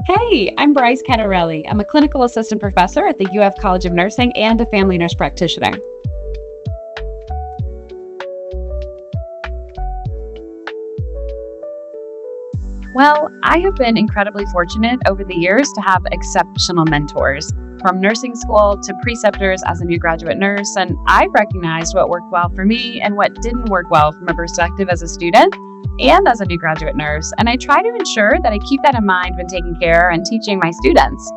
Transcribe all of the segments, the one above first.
Hey, I'm Bryce Catarelli. I'm a clinical assistant professor at the UF College of Nursing and a family nurse practitioner. Well, I have been incredibly fortunate over the years to have exceptional mentors, from nursing school to preceptors as a new graduate nurse, and I've recognized what worked well for me and what didn't work well from a perspective as a student and as a new graduate nurse. And I try to ensure that I keep that in mind when taking care and teaching my students.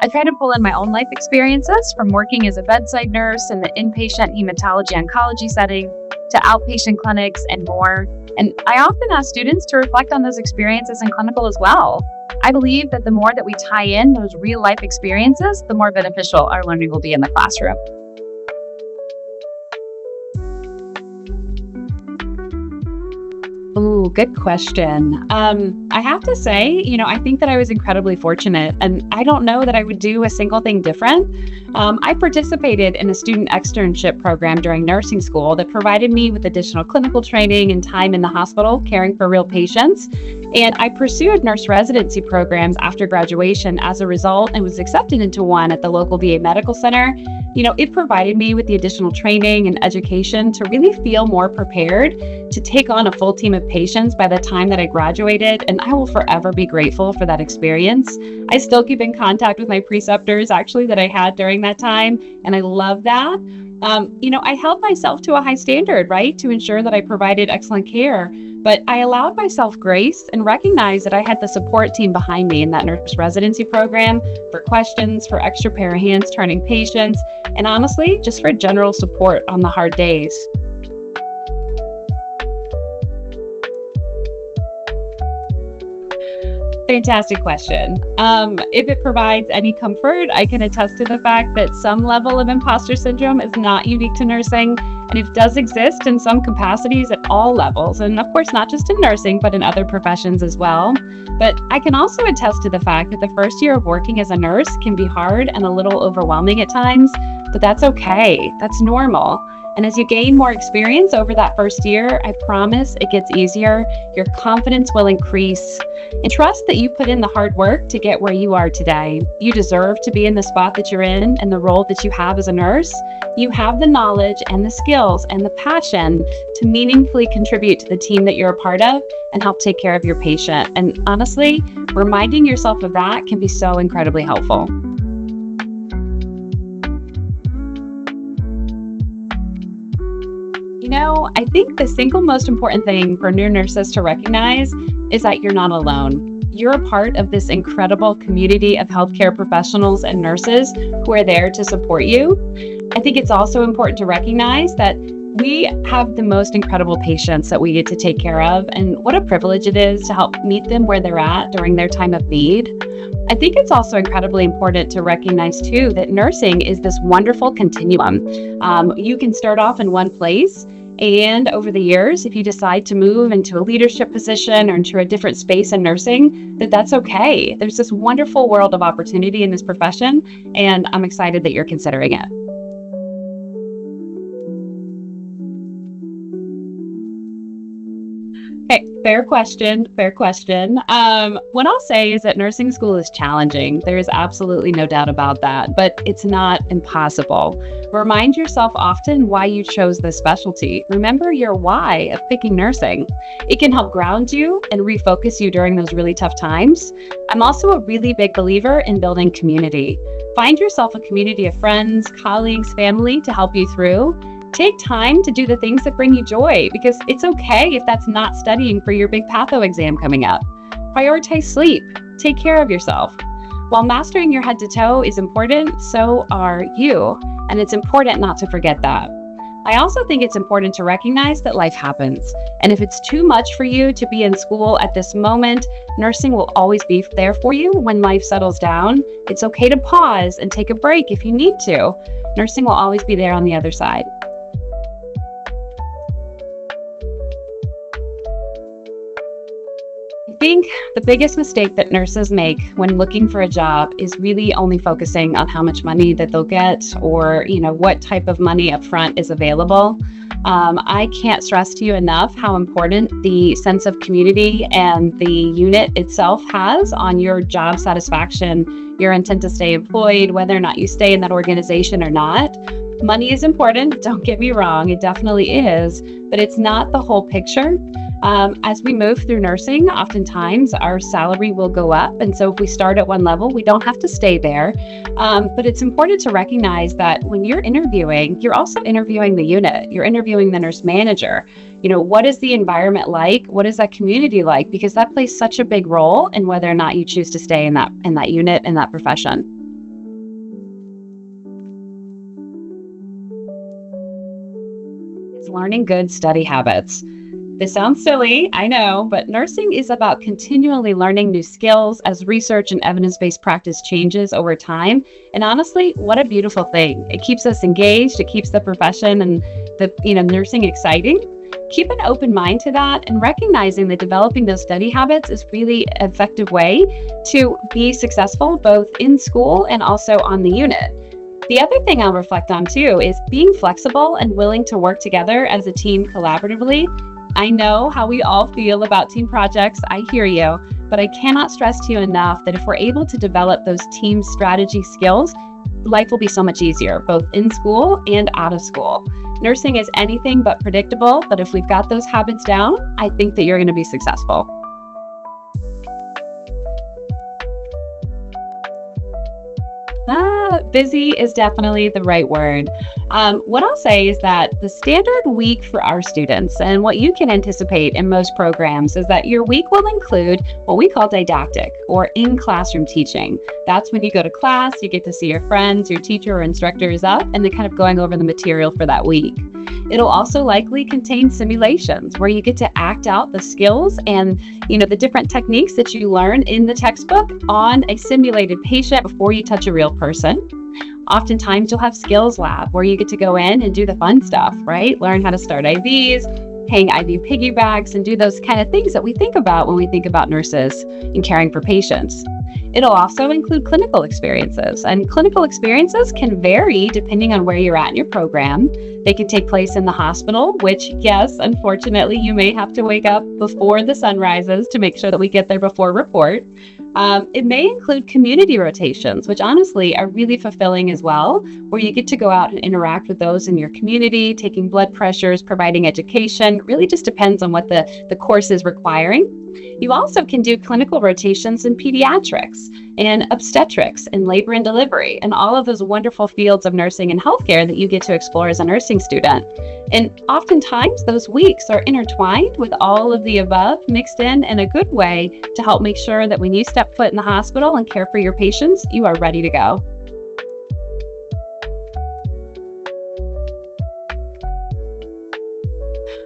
I try to pull in my own life experiences, from working as a bedside nurse in the inpatient hematology oncology setting to outpatient clinics and more. And I often ask students to reflect on those experiences in clinical as well. I believe that the more that we tie in those real life experiences, the more beneficial our learning will be in the classroom. Oh, good question. I have to say, I think that I was incredibly fortunate, and I don't know that I would do a single thing different. I participated in a student externship program during nursing school that provided me with additional clinical training and time in the hospital caring for real patients. And I pursued nurse residency programs after graduation as a result and was accepted into one at the local VA medical center. It provided me with the additional training and education to really feel more prepared to take on a full team of patients by the time that I graduated, and I will forever be grateful for that experience. I still keep in contact with my preceptors actually that I had during that time, and I love that. I held myself to a high standard, right, to ensure that I provided excellent care, but I allowed myself grace and recognized that I had the support team behind me in that nurse residency program for questions, for extra pair of hands turning patients, and honestly, just for general support on the hard days. Fantastic question. If it provides any comfort, I can attest to the fact that some level of imposter syndrome is not unique to nursing, and it does exist in some capacities at all levels, and of course not just in nursing, but in other professions as well. But I can also attest to the fact that the first year of working as a nurse can be hard and a little overwhelming at times, but that's okay. That's normal. And as you gain more experience over that first year, I promise it gets easier. Your confidence will increase. And trust that you put in the hard work to get where you are today. You deserve to be in the spot that you're in and the role that you have as a nurse. You have the knowledge and the skills and the passion to meaningfully contribute to the team that you're a part of and help take care of your patient. And honestly, reminding yourself of that can be so incredibly helpful. I think the single most important thing for new nurses to recognize is that you're not alone. You're a part of this incredible community of healthcare professionals and nurses who are there to support you. I think it's also important to recognize that we have the most incredible patients that we get to take care of, and what a privilege it is to help meet them where they're at during their time of need. I think it's also incredibly important to recognize too that nursing is this wonderful continuum. You can start off in one place, and over the years, if you decide to move into a leadership position or into a different space in nursing, that's okay. There's this wonderful world of opportunity in this profession, and I'm excited that you're considering it. Okay, fair question. What I'll say is that nursing school is challenging. There is absolutely no doubt about that, but it's not impossible. Remind yourself often why you chose this specialty. Remember your why of picking nursing. It can help ground you and refocus you during those really tough times. I'm also a really big believer in building community. Find yourself a community of friends, colleagues, family to help you through. Take time to do the things that bring you joy, because it's okay if that's not studying for your big patho exam coming up. Prioritize sleep. Take care of yourself. While mastering your head to toe is important, so are you, and it's important not to forget that. I also think it's important to recognize that life happens, and if it's too much for you to be in school at this moment, nursing will always be there for you when life settles down. It's okay to pause and take a break if you need to. Nursing will always be there on the other side. I think the biggest mistake that nurses make when looking for a job is really only focusing on how much money that they'll get, or what type of money up front is available. I can't stress to you enough how important the sense of community and the unit itself has on your job satisfaction, your intent to stay employed, whether or not you stay in that organization or not. Money is important, don't get me wrong, it definitely is, but it's not the whole picture. As we move through nursing, oftentimes our salary will go up. And so if we start at one level, we don't have to stay there. But it's important to recognize that when you're interviewing, you're also interviewing the unit. You're interviewing the nurse manager. What is the environment like? What is that community like? Because that plays such a big role in whether or not you choose to stay in that unit, in that profession. It's learning good study habits. This sounds silly, I know, but nursing is about continually learning new skills as research and evidence-based practice changes over time. And honestly, what a beautiful thing. It keeps us engaged, it keeps the profession and the nursing exciting. Keep an open mind to that and recognizing that developing those study habits is really an effective way to be successful both in school and also on the unit. The other thing I'll reflect on too is being flexible and willing to work together as a team collaboratively. I know how we all feel about team projects. I hear you, but I cannot stress to you enough that if we're able to develop those team strategy skills, life will be so much easier, both in school and out of school. Nursing is anything but predictable, but if we've got those habits down, I think that you're going to be successful. Busy is definitely the right word. What I'll say is that the standard week for our students and what you can anticipate in most programs is that your week will include what we call didactic or in-classroom teaching. That's when you go to class, you get to see your friends, your teacher or instructor is up, and they're kind of going over the material for that week. It'll also likely contain simulations where you get to act out the skills and the different techniques that you learn in the textbook on a simulated patient before you touch a real person. Oftentimes you'll have skills lab where you get to go in and do the fun stuff, right? Learn how to start IVs, hang IV piggybacks, and do those kind of things that we think about when we think about nurses and caring for patients. It'll also include clinical experiences, and clinical experiences can vary depending on where you're at in your program. They can take place in the hospital, which, yes, unfortunately, you may have to wake up before the sun rises to make sure that we get there before report. It may include community rotations, which honestly are really fulfilling as well, where you get to go out and interact with those in your community, taking blood pressures, providing education. It really just depends on what the course is requiring. You also can do clinical rotations in pediatrics and obstetrics and labor and delivery and all of those wonderful fields of nursing and healthcare that you get to explore as a nursing student. And oftentimes those weeks are intertwined with all of the above mixed in a good way to help make sure that when you step foot in the hospital and care for your patients, you are ready to go.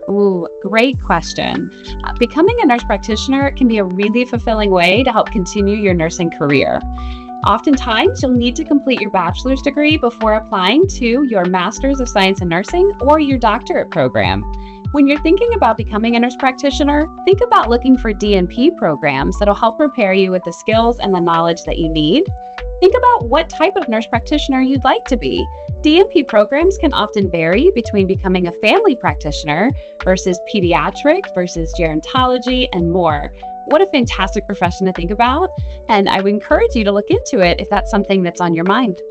Ooh, great question. Becoming a nurse practitioner can be a really fulfilling way to help continue your nursing career. Oftentimes, you'll need to complete your bachelor's degree before applying to your Master's of Science in Nursing or your doctorate program. When you're thinking about becoming a nurse practitioner, think about looking for DNP programs that'll help prepare you with the skills and the knowledge that you need. Think about what type of nurse practitioner you'd like to be. DNP programs can often vary between becoming a family practitioner versus pediatric versus gerontology and more. What a fantastic profession to think about, and I would encourage you to look into it if that's something that's on your mind.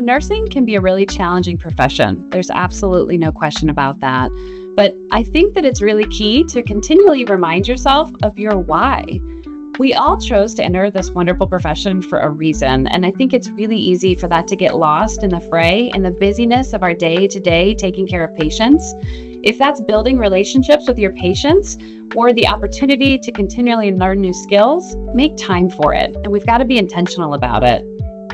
Nursing can be a really challenging profession. There's absolutely no question about that. But I think that it's really key to continually remind yourself of your why. We all chose to enter this wonderful profession for a reason, and I think it's really easy for that to get lost in the fray and the busyness of our day-to-day taking care of patients. If that's building relationships with your patients or the opportunity to continually learn new skills, make time for it, and we've got to be intentional about it.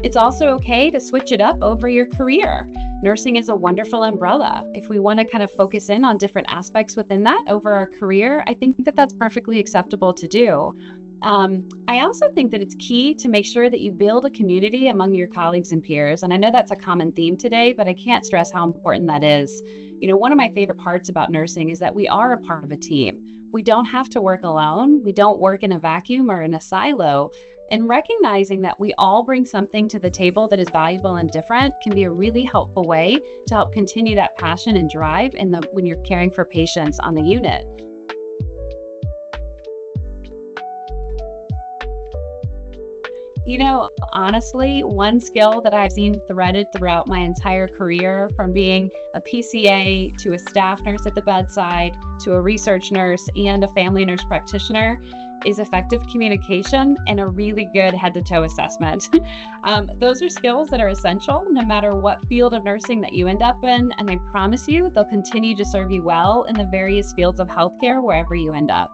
It's also okay to switch it up over your career. Nursing is a wonderful umbrella. If we want to kind of focus in on different aspects within that over our career, I think that that's perfectly acceptable to do. I also think that it's key to make sure that you build a community among your colleagues and peers. And I know that's a common theme today, but I can't stress how important that is. One of my favorite parts about nursing is that we are a part of a team. We don't have to work alone. We don't work in a vacuum or in a silo. And recognizing that we all bring something to the table that is valuable and different can be a really helpful way to help continue that passion and drive when you're caring for patients on the unit. Honestly, one skill that I've seen threaded throughout my entire career, from being a PCA to a staff nurse at the bedside to a research nurse and a family nurse practitioner, is effective communication and a really good head-to-toe assessment. Those are skills that are essential no matter what field of nursing that you end up in, and I promise you they'll continue to serve you well in the various fields of healthcare wherever you end up.